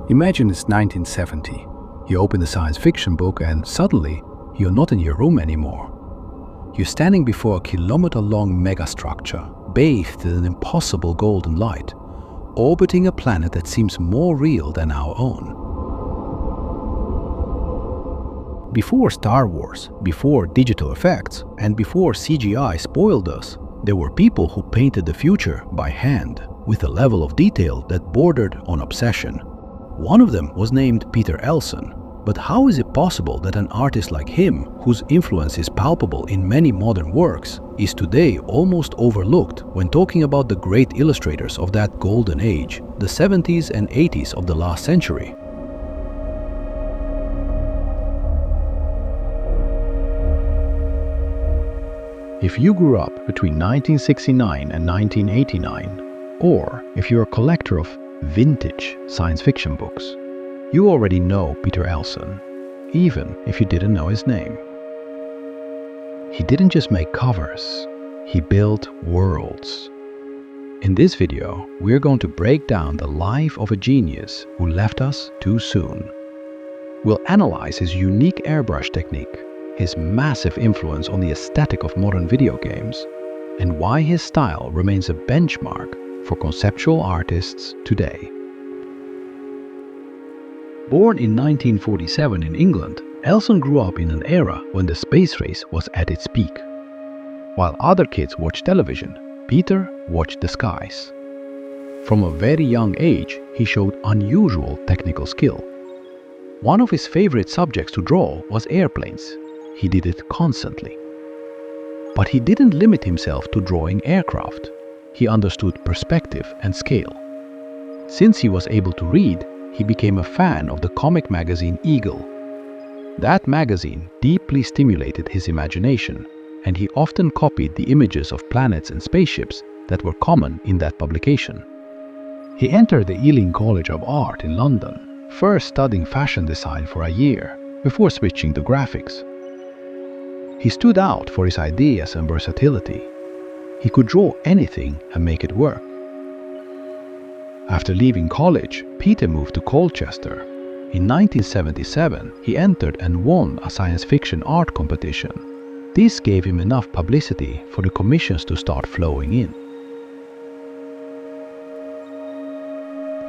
Imagine it's 1970. You open a science fiction book and suddenly you're not in your room anymore. You're standing before a kilometer-long megastructure, bathed in an impossible golden light, orbiting a planet that seems more real than our own. Before Star Wars, before digital effects, and before CGI spoiled us, there were people who painted the future by hand, with a level of detail that bordered on obsession. One of them was named Peter Elson. But how is it possible that an artist like him, whose influence is palpable in many modern works, is today almost overlooked when talking about the great illustrators of that golden age, the 70s and 80s of the last century? If you grew up between 1969 and 1989, or if you're a collector of vintage science fiction books, you already know Peter Elson, even if you didn't know his name. He didn't just make covers, he built worlds. In this video, we're going to break down the life of a genius who left us too soon. We'll analyze his unique airbrush technique, his massive influence on the aesthetic of modern video games, and why his style remains a benchmark for conceptual artists today. Born in 1947 in England, Elson grew up in an era when the space race was at its peak. While other kids watched television, Peter watched the skies. From a very young age, he showed unusual technical skill. One of his favorite subjects to draw was airplanes. He did it constantly. But he didn't limit himself to drawing aircraft. He understood perspective and scale. Since he was able to read, he became a fan of the comic magazine Eagle. That magazine deeply stimulated his imagination, and he often copied the images of planets and spaceships that were common in that publication. He entered the Ealing College of Art in London, first studying fashion design for a year, before switching to graphics. He stood out for his ideas and versatility. He could draw anything and make it work. After leaving college, Peter moved to Colchester. In 1977, he entered and won a science fiction art competition. This gave him enough publicity for the commissions to start flowing in.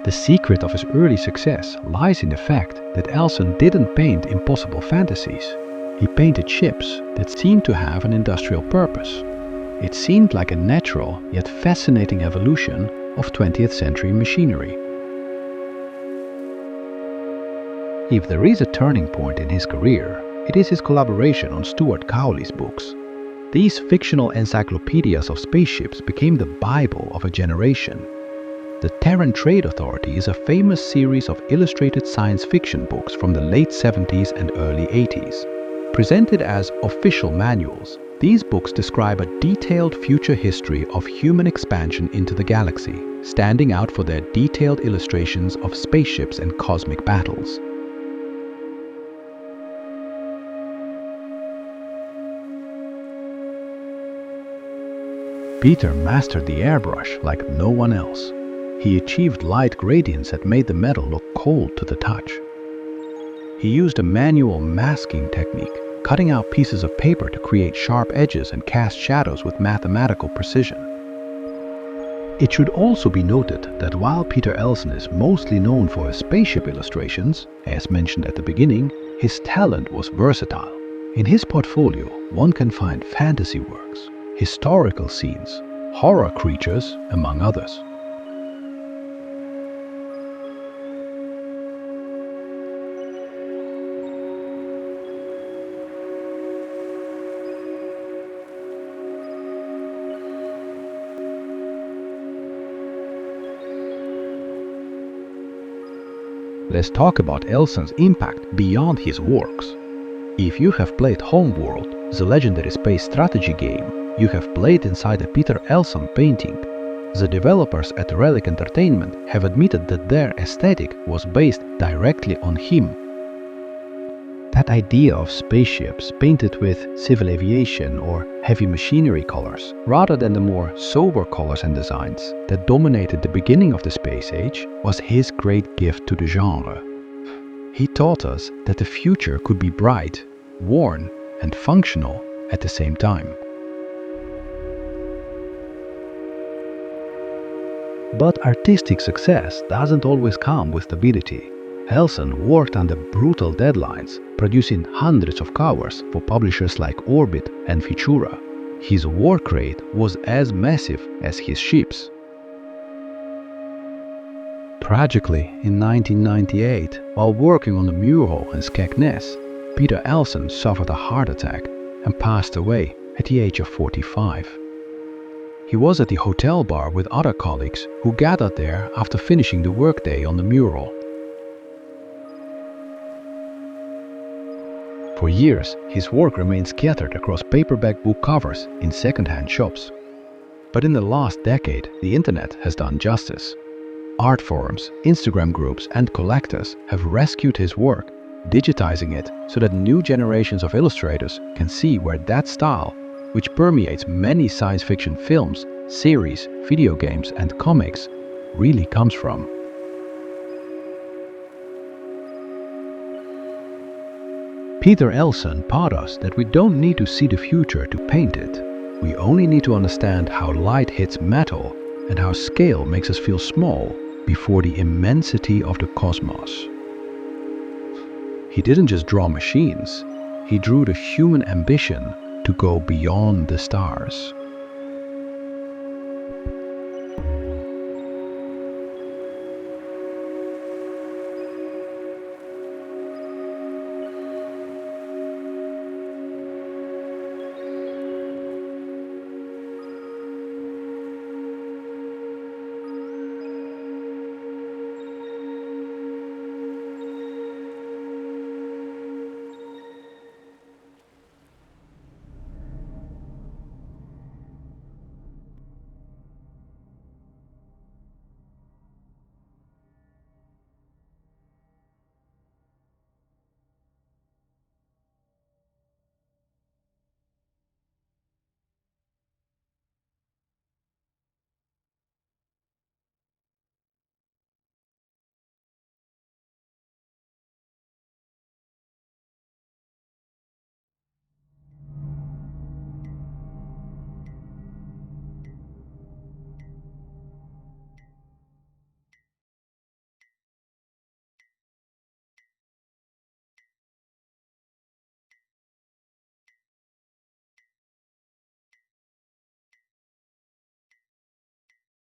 The secret of his early success lies in the fact that Elson didn't paint impossible fantasies. He painted ships that seemed to have an industrial purpose. It seemed like a natural yet fascinating evolution of 20th century machinery. If there is a turning point in his career, it is his collaboration on Stuart Cowley's books. These fictional encyclopedias of spaceships became the Bible of a generation. The Terran Trade Authority is a famous series of illustrated science fiction books from the late 70s and early 80s. Presented as official manuals, these books describe a detailed future history of human expansion into the galaxy, standing out for their detailed illustrations of spaceships and cosmic battles. Peter mastered the airbrush like no one else. He achieved light gradients that made the metal look cold to the touch. He used a manual masking technique, cutting out pieces of paper to create sharp edges and cast shadows with mathematical precision. It should also be noted that while Peter Elson is mostly known for his spaceship illustrations, as mentioned at the beginning, his talent was versatile. In his portfolio, one can find fantasy works, historical scenes, horror creatures, among others. Let's talk about Elson's impact beyond his works. If you have played Homeworld, the legendary space strategy game, you have played inside a Peter Elson painting. The developers at Relic Entertainment have admitted that their aesthetic was based directly on him. That idea of spaceships painted with civil aviation or heavy machinery colors, rather than the more sober colors and designs that dominated the beginning of the space age, was his great gift to the genre. He taught us that the future could be bright, worn, and functional at the same time. But artistic success doesn't always come with stability. Elson worked under brutal deadlines, producing hundreds of covers for publishers like Orbit and Futura. His work rate was as massive as his ships. Tragically, in 1998, while working on the mural in Skegness, Peter Elson suffered a heart attack and passed away at the age of 45. He was at the hotel bar with other colleagues who gathered there after finishing the workday on the mural. For years, his work remained scattered across paperback book covers in second-hand shops. But in the last decade, the internet has done justice. Art forums, Instagram groups, and collectors have rescued his work, digitizing it so that new generations of illustrators can see where that style, which permeates many science fiction films, series, video games, and comics, really comes from. Peter Elson taught us that we don't need to see the future to paint it. We only need to understand how light hits metal and how scale makes us feel small before the immensity of the cosmos. He didn't just draw machines, he drew the human ambition to go beyond the stars.